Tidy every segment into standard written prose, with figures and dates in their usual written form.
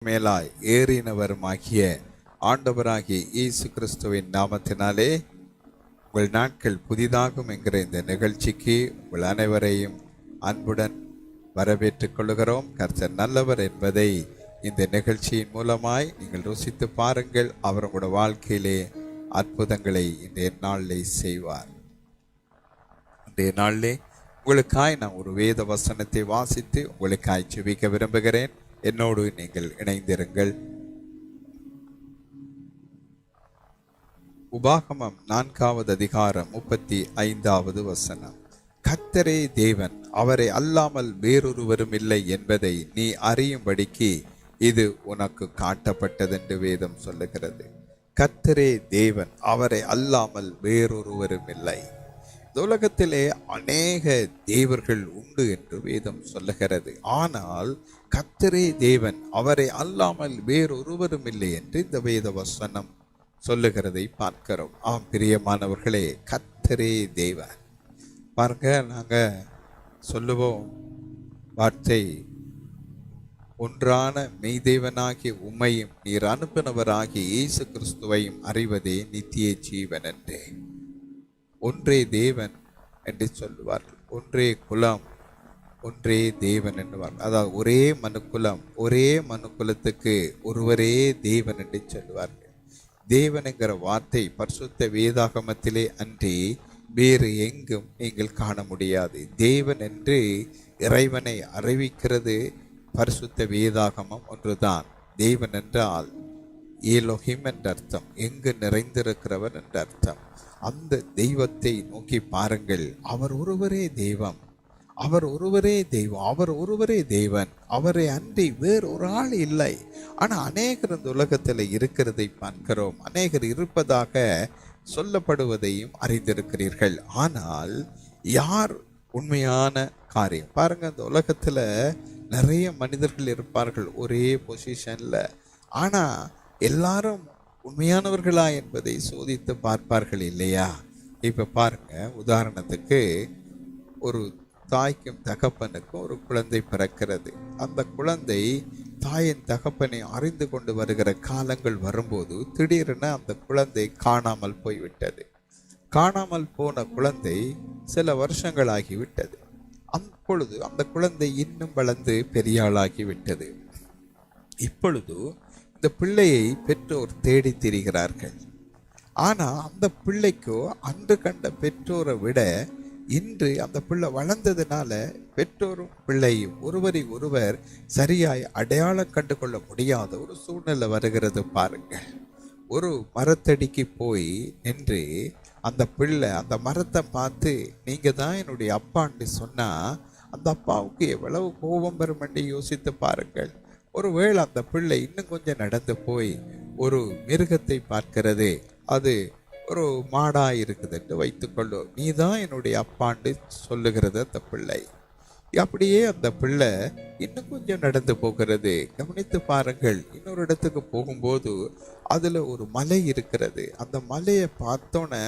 மேலாய் ஏறினவருமாகிய ஆண்டவராகிய இயேசு கிறிஸ்துவின் நாமத்தினாலே உங்கள் நாட்கள் புதிதாகும் என்கிற இந்த நிகழ்ச்சிக்கு உங்கள் அனைவரையும் அன்புடன் வரவேற்றுக் கொள்கிறோம். கர்த்தர் நல்லவர் என்பதை இந்த நிகழ்ச்சியின் மூலமாய் நீங்கள் ருசித்து பாருங்கள். அவர் உங்களுடைய வாழ்க்கையிலே அற்புதங்களை இன்றைய நாளிலே செய்வார். இன்றைய நாளிலே உங்களுக்காய் நான் ஒரு வேத வசனத்தை வாசித்து உங்களுக்காய் ஜெபிக்க விரும்புகிறேன். என்னோடு நீங்கள் இணைந்திருங்கள். உபாகமம் 4வது அதிகாரம் 35வது வசனம். கர்த்தரே தேவன், அவரை அல்லாமல் வேறொருவரும் இல்லை என்பதை நீ அறியும்படிக்கு இது உனக்கு காட்டப்பட்டதென்று வேதம் சொல்லுகிறது. கர்த்தரே தேவன், அவரை அல்லாமல் வேறொருவரும் இல்லை. இந்த உலகத்திலே அநேக தேவர்கள் உண்டு என்று வேதம் சொல்லுகிறது. ஆனால் கர்த்தரே தேவன், அவரை அல்லாமல் வேறொருவரும் இல்லை என்று இந்த வேத வசனம் சொல்லுகிறதை பார்க்கிறோம். ஆம் பிரியமானவர்களே, கர்த்தரே தேவன். பாருங்க, நாங்க சொல்லுவோம் வார்த்தை, ஒன்றான மெய்தேவனாகிய உம்மையும் நீர் அனுப்பினவராகிய இயேசு கிறிஸ்துவையும் அறிவதே நித்திய ஜீவன் என்று. ஒன்றே தேவன் என்று சொல்லுவார்கள். ஒன்றே குலம், ஒன்றே தேவன் என்னுவார்கள். அதாவது ஒரே மனுக்குலம், ஒரே மனுக்குலத்துக்கு ஒருவரே தேவன் என்று சொல்லுவார்கள். தேவன் என்கிற வார்த்தை பரிசுத்த வேதாகமத்திலே அன்றி வேறு எங்கும் நீங்கள் காண முடியாது. தேவன் என்று இறைவனை அறிவிக்கிறது பரிசுத்த வேதாகமம் ஒன்றுதான். தேவன் என்றால் ஏலோஹிம் என்ற அர்த்தம், எங்கு நிறைந்திருக்கிறவர் என்ற அர்த்தம். அந்த தெய்வத்தை நோக்கி பாருங்கள். அவர் ஒருவரே தெய்வம், அவர் ஒருவரே தெய்வம், அவர் ஒருவரே தேவன். அவரை அன்றி வேறு ஒரு ஆள் இல்லை. ஆனால் அநேகர் இந்த உலகத்தில் இருக்கிறதை பார்க்கிறோம். அநேகர் இருப்பதாக சொல்லப்படுவதையும் அறிந்திருக்கிறீர்கள். ஆனால் யார் உண்மையான காரியம்? பாருங்க, இந்த உலகத்தில் நிறைய மனிதர்கள் இருப்பார்கள் ஒரே பொசிஷன்ல. ஆனால் எல்லாரும் உண்மையானவர்களா என்பதை சோதித்து பார்ப்பார்கள் இல்லையா? இப்போ பாருங்க, உதாரணத்துக்கு ஒரு தாய்க்கும் தகப்பனுக்கும் ஒரு குழந்தை பிறக்கிறது. அந்த குழந்தை தாயின் தகப்பனை அறிந்து கொண்டு வருகிற காலங்கள் வரும்போது திடீரென அந்த குழந்தை காணாமல் போய்விட்டது. காணாமல் போன குழந்தை சில வருஷங்களாகிவிட்டது. அப்பொழுது அந்த குழந்தை இன்னும் வளர்ந்து பெரியாளாகிவிட்டது. இப்பொழுது இந்த பிள்ளையை பெற்றோர் தேடி திரிகிறார்கள். ஆனால் அந்த பிள்ளைக்கோ அன்று கண்ட பெற்றோரை விட இன்று அந்த பிள்ளை வளர்ந்ததுனால பெற்றோரும் பிள்ளையும் ஒருவரை ஒருவர் சரியாய் அடையாளம் கண்டு கொள்ள முடியாத ஒரு சூழ்நிலை வருகிறது. பாருங்கள், ஒரு மரத்தடிக்கு போய் நின்று அந்த பிள்ளை அந்த மரத்தை பார்த்து நீங்கள் தான் என்னுடைய அப்பான்னு சொன்னால் அந்த அப்பாவுக்கு எவ்வளவு கோபம் வரும் என்று யோசித்து பாருங்கள். ஒருவேளை அந்த பிள்ளை இன்னும் கொஞ்சம் நடந்து போய் ஒரு மிருகத்தை பார்க்கிறது, அது ஒரு மாடா இருக்குது என்று வைத்துக்கொள்ளும். நீ தான் என்னுடைய அப்பாண்டு சொல்லுகிறது அந்த பிள்ளை. அப்படியே அந்த பிள்ளை இன்னும் கொஞ்சம் நடந்து போகிறது. கவனித்து பாருங்கள், இன்னொரு இடத்துக்கு போகும்போது அதில் ஒரு மலை இருக்கிறது. அந்த மலையை பார்த்தோன்னே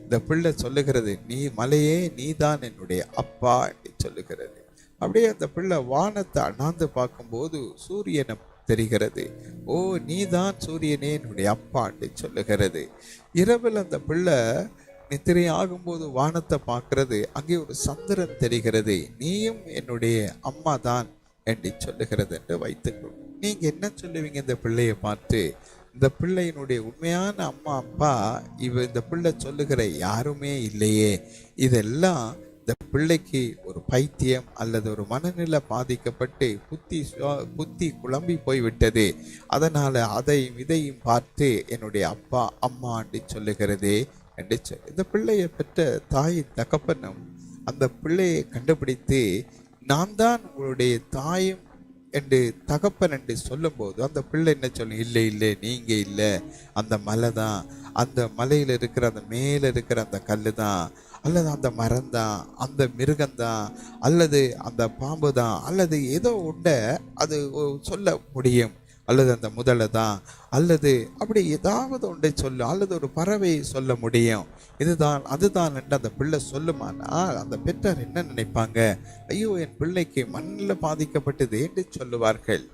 இந்த பிள்ளை சொல்லுகிறது, நீ மலையே நீ தான் என்னுடைய அப்பா என்று சொல்லுகிறது. அப்படியே அந்த பிள்ளை வானத்தை அண்ணாந்து பார்க்கும்போது சூரியனை தெரிகிறது. ஓ, நீ தான் சூரியனே என்னுடைய அப்பா என்று சொல்லுகிறது. இரவில் அந்த பிள்ளை நித்திரை ஆகும்போது வானத்தை பார்க்கிறது. அங்கே ஒரு சந்திரன் தெரிகிறது. நீயும் என்னுடைய அம்மா தான் என்று சொல்லுகிறது என்று வைத்துக்கொள். நீங்க என்ன சொல்லுவீங்க இந்த பிள்ளையை பார்த்து? இந்த பிள்ளையினுடைய உண்மையான அம்மா அப்பா இந்த பிள்ளை சொல்லுகிற யாருமே இல்லையே. இதெல்லாம் இந்த பிள்ளைக்கு ஒரு பைத்தியம் அல்லது ஒரு மனநிலை பாதிக்கப்பட்டு புத்தி குழம்பி போய்விட்டது. அதனால அதையும் இதையும் பார்த்து என்னுடைய அப்பா அம்மா என்று சொல்லுகிறதே என்று சொல்லி இந்த பிள்ளையை பெற்ற தாயின் தகப்பனும் அந்த பிள்ளையை கண்டுபிடித்து நான் தான் உங்களுடைய தாயும் என்று தகப்பன் என்று சொல்லும்போது அந்த பிள்ளை என்ன சொல்லும்? இல்லை இல்லை, நீங்க இல்லை, அந்த மலை தான், அந்த மலையில் இருக்கிற அந்த மேலே இருக்கிற அந்த கல் தான், அல்லது அந்த மரம் தான், அந்த மிருகம்தான், அல்லது அந்த பாம்பு தான், அல்லது ஏதோ உண்ட அது சொல்ல முடியும். அல்லது அந்த முதலை தான், அல்லது அப்படி ஏதாவது ஒன்றை சொல்லும், அல்லது ஒரு பறவையை சொல்ல முடியும். இதுதான் அதுதான் என்று அந்த பிள்ளை சொல்லுமானால் அந்த பெற்றார் என்ன நினைப்பாங்க? ஐயோ, என் பிள்ளைக்கு மண்ணில் பாதிக்கப்பட்டது என்று சொல்லுவார்கள்.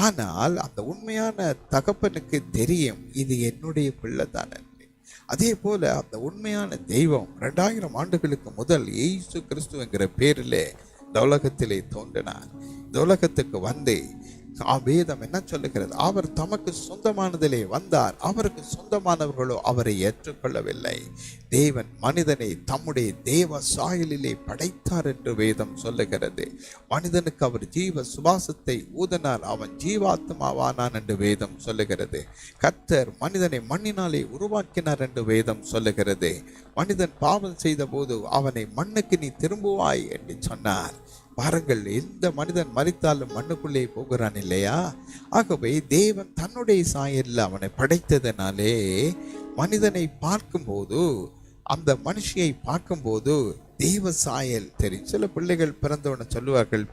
ஆனால் அந்த உண்மையான தகப்பனுக்கு தெரியும், இது என்னுடைய பிள்ளை தான் என்று. அதே போல அந்த உண்மையான தெய்வம் 2000 ஆண்டுகளுக்கு முதல் இயேசு கிறிஸ்து என்கிற பேரிலே இந்த உலகத்திலே தோன்றினார். இந்த உலகத்துக்கு வந்து வேதம் என்ன சொல்லுகிறது? அவர் தமக்கு சொந்தமானதிலே வந்தார், அவருக்கு சொந்தமானவர்களோ அவரை ஏற்றுக்கொள்ளவில்லை. தேவன் மனிதனை தம்முடைய தேவ சாயலிலே படைத்தார் என்று வேதம் சொல்லுகிறது. மனிதனுக்கு அவர் ஜீவ சுவாசத்தை ஊதினார், அவன் ஜீவாத்மாவானான் என்று வேதம் சொல்லுகிறது. கர்த்தர் மனிதனை மண்ணினாலே உருவாக்கினார் என்று வேதம் சொல்லுகிறது. மனிதன் பாவம் செய்த போது அவனை மண்ணுக்கு நீ திரும்புவாய் என்று சொன்னார். பாருங்கள், எந்த மனிதன் மரித்தாலும் மண்ணுக்குள்ளே போகிறான் இல்லையா? ஆகவே தேவன் தன்னுடைய சாயலில் அவனை படைத்ததனாலே மனிதனை பார்க்கும்போது, அந்த மனுஷியை பார்க்கும்போது தெய்வ சாயல் தெரியும். சில பிள்ளைகள் பிறந்தவன சொல்லுவார்கள்,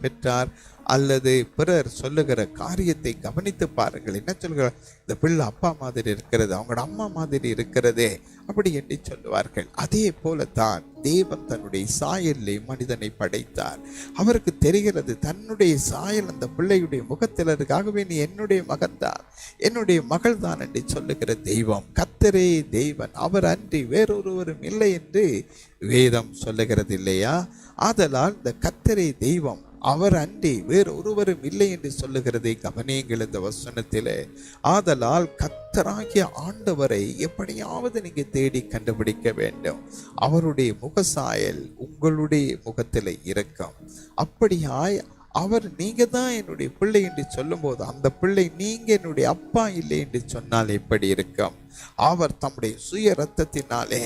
பெற்றார் அல்லது பிறர் சொல்லுகிற காரியத்தை கவனித்து பாருங்கள். என்ன சொல்கிறார்? இந்த பிள்ளை அப்பா மாதிரி இருக்கிறது, அவங்களோட அம்மா மாதிரி இருக்கிறதே, அப்படி என்று சொல்லுவார்கள். அதே போலத்தான் தேவன் தன்னுடைய சாயலிலே மனிதனை படைத்தார். அவருக்கு தெரிகிறது தன்னுடைய சாயல் அந்த பிள்ளையுடைய முகத்தில் இருக்காகவே நீ என்னுடைய மகன்தான், என்னுடைய மகள் தான் என்று சொல்லுகிற தெய்வம் கர்த்தரே தேவன், அவர் அன்றி வேறொருவரும் இல்லை என்று வேதம் சொல்லுகிறது இல்லையா? ஆதலால் இந்த கர்த்தரே தெய்வம், அவர் அன்றி வேறு ஒருவரும் இல்லை என்று சொல்லுகிறதை கவனியுங்கள் இந்த வசனத்திலே. ஆதலால் கர்த்தராகிய ஆண்டவரை எப்படியாவது நீங்க தேடி கண்டுபிடிக்க வேண்டும். அவருடைய முகசாயல் உங்களுடைய முகத்தில் இருக்கும். அப்படியாய் அவர் நீங்க தான் என்னுடைய பிள்ளை என்று சொல்லும் போது அந்த பிள்ளை நீங்க என்னுடைய அப்பா இல்லை என்று சொன்னால் எப்படி இருக்கும்? அவர் தம்முடைய சுய ரத்தத்தினாலே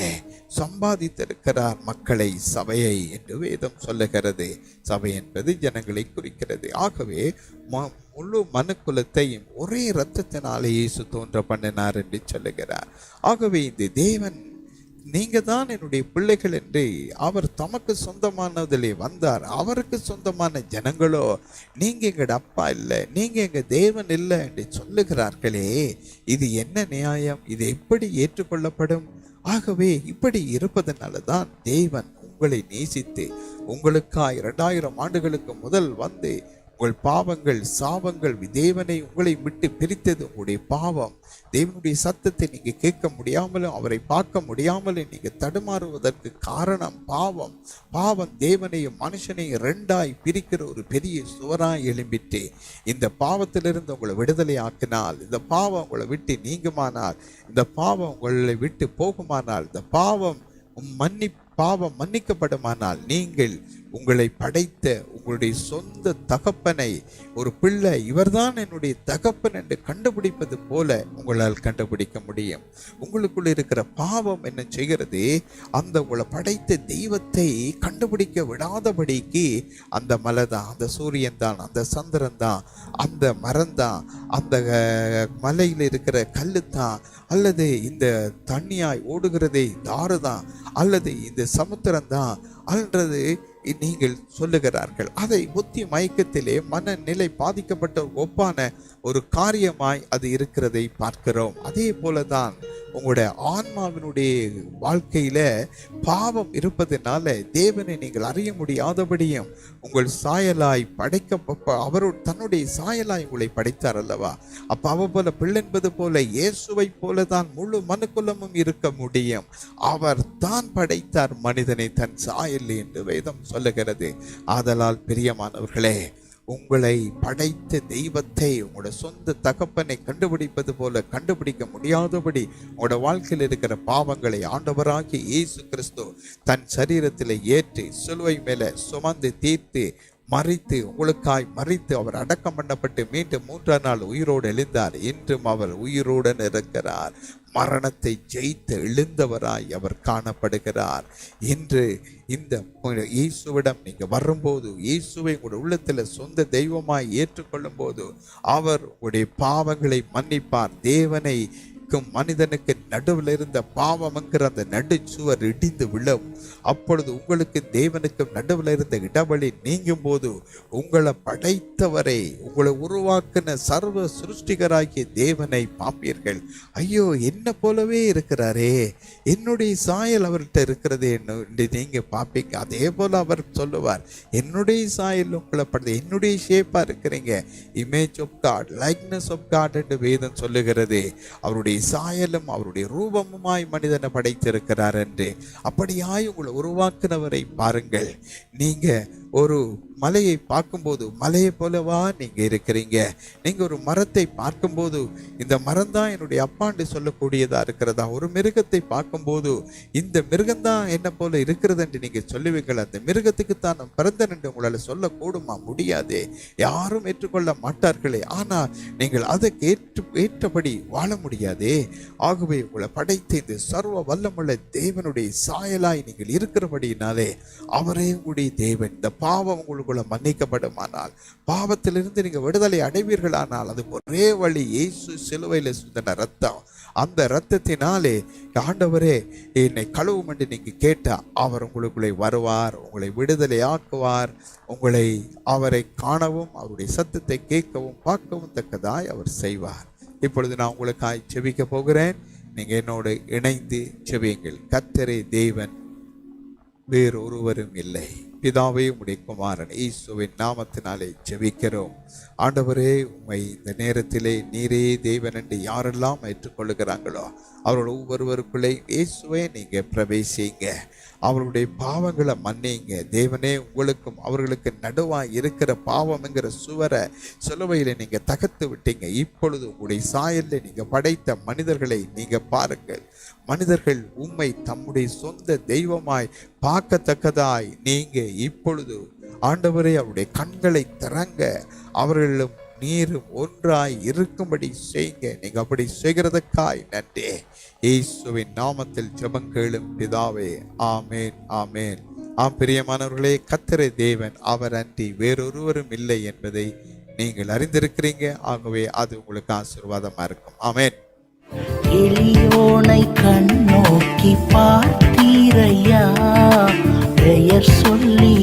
சம்பாதித்திருக்கிறார் மக்களை, சபையை என்று வேதம் சொல்லுகிறது. சபை என்பது ஜனங்களை குறிக்கிறது. ஆகவே முழு மனுக்குலத்தையும் ஒரே இரத்தத்தினாலே இயேசு தோன்ற பண்ணினார் என்று சொல்லுகிறார். ஆகவே இந்த தேவன் நீங்க தான் என்னுடைய பிள்ளைகள் என்று அவர் தமக்கு சொந்தமானதிலே வந்தார். அவருக்கு சொந்தமான ஜனங்களோ நீங்க எங்கட அப்பா இல்லை, நீங்க எங்க தேவன் இல்லை என்று சொல்லுகிறார்களே, இது என்ன நியாயம்? இது எப்படி ஏற்றுக்கொள்ளப்படும்? ஆகவே இப்படி இருப்பதனால தான் தேவன் உங்களை நேசித்து உங்களுக்காய் 2000 ஆண்டுகளுக்கு முதல் வந்து உங்கள் பாவங்கள் சாபங்கள் தேவனை உங்களை விட்டு பிரித்தது உங்களுடைய பாவம். தேவனுடைய சத்தத்தை நீங்க கேட்க முடியாமலும் அவரை பார்க்க முடியாமலும் நீங்க தடுமாறுவதற்கு காரணம் பாவம். பாவம் தேவனையும் மனுஷனையும் 2ஆய் பிரிக்கிற ஒரு பெரிய சுவராய் எழும்பிட்டு இந்த பாவத்திலிருந்து உங்களை விடுதலை ஆக்கினால், இந்த பாவம் உங்களை விட்டு நீங்குமானால், இந்த பாவம் உங்களை விட்டு போகுமானால், இந்த பாவம் மன்னிக்கப்படுமானால், நீங்கள் உங்களை படைத்த உங்களுடைய சொந்த தகப்பனை, ஒரு பிள்ளை இவர்தான் என்னுடைய தகப்பன் என்று கண்டுபிடிப்பது போல உங்களால் கண்டுபிடிக்க முடியும். உங்களுக்குள்ள இருக்கிற பாவம் என்ன செய்கிறது? அந்த உங்களை படைத்த தெய்வத்தை கண்டுபிடிக்க விடாதபடிக்கு அந்த மலை தான், அந்த சூரியன் தான், அந்த சந்திரன் தான், அந்த மரம் தான், அந்த மலையில் இருக்கிற கல்லு தான், அல்லது இந்த தண்ணியாய் ஓடுகிறதே தாறு தான், அல்லது இந்த சமுத்திரம் தான் அல்லது நீங்கள் சொல்லுகிறார்கள். அதை புத்தி மயக்கத்திலே மனநிலை பாதிக்கப்பட்ட ஒப்பான ஒரு காரியமாய் அது இருக்கிறதை பார்க்கிறோம். அதே போலதான் உங்களுடைய ஆன்மாவினுடைய வாழ்க்கையில பாவம் இருப்பதனால தேவனை நீங்கள் அறிய முடியாதபடியும் உங்கள் சாயலாய் அவரோட தன்னுடைய சாயலாய் உங்களை படைத்தார் அல்லவா? அப்ப அவ போல பிள்ளென்பது போல இயேசுவை போலதான் முழு மனுக்குலமும் இருக்க முடியும். அவர் தான் படைத்தார் மனிதனை தன் சாயல் என்று வேதம் சொல்லுகிறது. ஆதலால் பிரியமானவர்களே, உங்களை படைத்த தெய்வத்தை உங்களோட சொந்த தகப்பனை கண்டுபிடிப்பது போல கண்டுபிடிக்க முடியாதபடி உங்களோட வாழ்க்கையில் இருக்கிற பாவங்களை ஆண்டவராகிய இயேசு கிறிஸ்து தன் சரீரத்தில் ஏற்றி சிலுவை மேல சுமந்து தீர்த்து மறித்து உங்களுக்காய் மறித்து அவர் அடக்கம் பண்ணப்பட்டு மீண்டும் 3ஆம் நாள் உயிரோடு எழுந்தார். இன்றும் அவர் உயிரோடு இருக்கிறார். மரணத்தை ஜெயித்து எழுந்தவராய் அவர் காணப்படுகிறார். இன்று இந்த இயேசுவிடம் நீங்க வரும்போது, இயேசுவை உங்களுடைய உள்ளத்தில் சொந்த தெய்வமாய் ஏற்றுக்கொள்ளும் போது அவர் உங்களுடைய பாவங்களை மன்னிப்பார். தேவனை தேவனுக்கும் மனிதனுக்கு நடுவில் இருந்த பாவம் என்கிற அந்த நடுச்சுவர் இடிந்து விழும். அப்பொழுது உங்களுக்கு தேவனுக்கும் நடுவில் இருந்த இடைவெளி நீங்கும் போது உங்களை படைத்தவரை, உங்களை உருவாக்கின சர்வ சிருஷ்டிகராகிய தேவனை பார்ப்பீர்கள். ஐயோ, என்ன போலவே இருக்கிறாரே, என்னுடைய சாயல் அவர்கிட்ட இருக்கிறது என்று நீங்க பார்ப்பீங்க. அதே போல அவர் சொல்லுவார், என்னுடைய சாயல் உங்களை படுது, என்னுடைய ஷேப்பா இருக்கிறீங்க. Image of God, likeness of God என்று வேதம் சொல்லுகிறது. அவருடைய சாயலும் அவருடைய ரூபமுமாய் மனிதனை படைத்திருக்கிறார் என்று. அப்படியாய் உங்களை உருவாக்குனவரை பாருங்கள். நீங்க ஒரு மலையை பார்க்கும்போது மலையை போலவா நீங்க இருக்கிறீங்க. நீங்க ஒரு மரத்தை பார்க்கும்போது இந்த மரம் தான் என்னுடைய அப்பாண்டு சொல்லக்கூடியதா இருக்கிறதா? ஒரு மிருகத்தை பார்க்கும்போது இந்த மிருகம்தான் என்ன போல இருக்கிறது என்று நீங்க சொல்லுவீங்கள். அந்த மிருகத்துக்கு தான் நான் பிறந்தேன் என்று உங்களால் சொல்லக்கூடுமா? முடியாது, யாரும் ஏற்றுக்கொள்ள மாட்டார்களே. ஆனால் நீங்கள் அதற்கு ஏற்றபடி வாழ முடியாதே. ஆகவே உங்களை படைத்த இந்த சர்வ வல்லமுள்ள தேவனுடைய சாயலாய் நீங்கள் இருக்கிறபடினாலே அவரே உங்களுடைய தேவன். இந்த பாவம் உங்களுக்குள்ள மன்னிக்கப்படுமானால், பாவத்திலிருந்து நீங்க விடுதலை அடைவீர்களானால், அது ஒரே வழி, இயேசு சிலுவையில் சிந்தின ரத்தம். அந்த ரத்தத்தினாலே ஆண்டவரே என்னை கழுவும் என்று நீங்க கேட்டா அவர் உங்களுக்குள்ளே வருவார், உங்களை விடுதலை ஆக்குவார். உங்களை அவரை காணவும் அவருடைய சத்தத்தை கேட்கவும் பார்க்கவும் தக்கதாய் அவர் செய்வார். இப்பொழுது நான் உங்களுக்காய் செபிக்க போகிறேன். நீங்க என்னோடு இணைந்து செபியுங்கள். கர்த்தரே தேவன், வேறு ஒருவரும் இல்லை. பிதாவே, உம்முடைய குமாரன் இயேசுவின் நாமத்தினாலே ஜெபிக்கிறோம். ஆண்டவரே, உம்மை இந்த நேரத்திலே நீரே தேவன் என்று யாரெல்லாம் ஏற்றுக்கொள்ளுகிறாங்களோ அவர்கள் ஒவ்வொருவருக்குள்ளே இயேசுவே நீங்க பிரவேசிங்க. அவர்களுடைய பாவங்களை மன்னிங்க. தேவனே, உங்களுக்கும் அவர்களுக்கு நடுவாய் இருக்கிற பாவம் என்கிற சுவரை சிலுவையில நீங்க தகர்த்து விட்டீங்க. இப்பொழுது உங்களுடைய சாயல்ல நீங்க படைத்த மனிதர்களை நீங்க பாருங்கள். மனிதர்கள் உம்மை தம்முடைய சொந்த தெய்வமாய் பார்க்கத்தக்கதாய் நீங்க இப்பொழுது ஆண்டவரே அவருடைய கண்களை திறங்க, அவர்களும் நீரும் ஒன்றாய் இருக்கும்படி செய்யுங்க. நீங்க அப்படி செய்கிறதுக்காய் நன்றி. இயேசுவின் நாமத்தில் ஜெபம் கேளும் பிதாவே, ஆமேன், ஆமேன். ஆம் பிரியமானவர்களே, கர்த்தரே தேவன், அவர் அன்றி வேறொருவரும் இல்லை என்பதை நீங்கள் அறிந்திருக்கிறீங்க. ஆகவே அது உங்களுக்கு ஆசீர்வாதமா இருக்கும். ஆமேன். எளியோனை கண்ணோக்கி பார்த்தீரையா, பெயர் சொல்லி